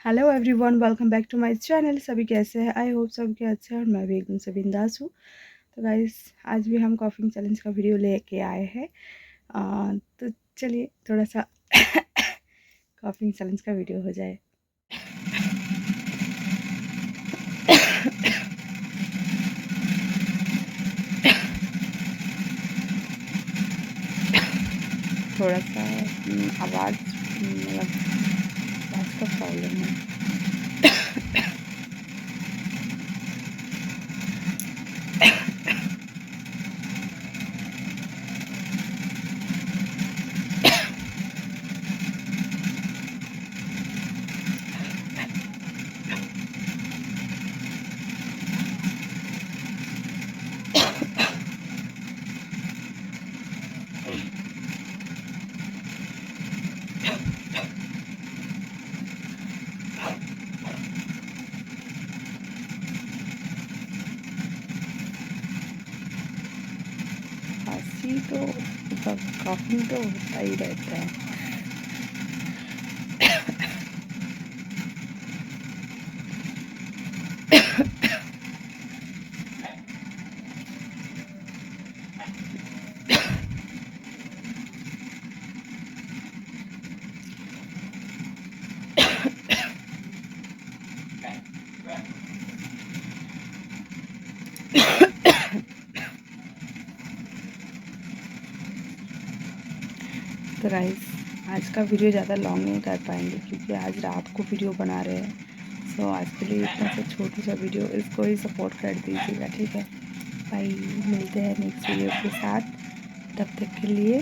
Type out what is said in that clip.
Hello everyone, welcome back to my channel. सभी कैसे हैं? आई होप सबके अच्छे हैं और मैं भी एकदम से बिंदास हूँ। तो गाइस, आज भी हम कॉफिंग चैलेंज का वीडियो लेके आए हैं। तो चलिए थोड़ा सा कॉफिंग चैलेंज का वीडियो हो जाए। थोड़ा सा आवाज़ मतलब आवाज़ का प्रॉब्लम है। खांसी तो मतलब कॉफिंग तो होता ही रहता है। तो गाइस, आज का वीडियो ज़्यादा लॉन्ग नहीं कर पाएंगे क्योंकि आज रात को वीडियो बना रहे हैं। सो आज के लिए इतना सा छोटा सा वीडियो, इसको ही सपोर्ट कर दीजिएगा, ठीक है? बाय, मिलते हैं नेक्स्ट वीडियो के साथ। तब तक के लिए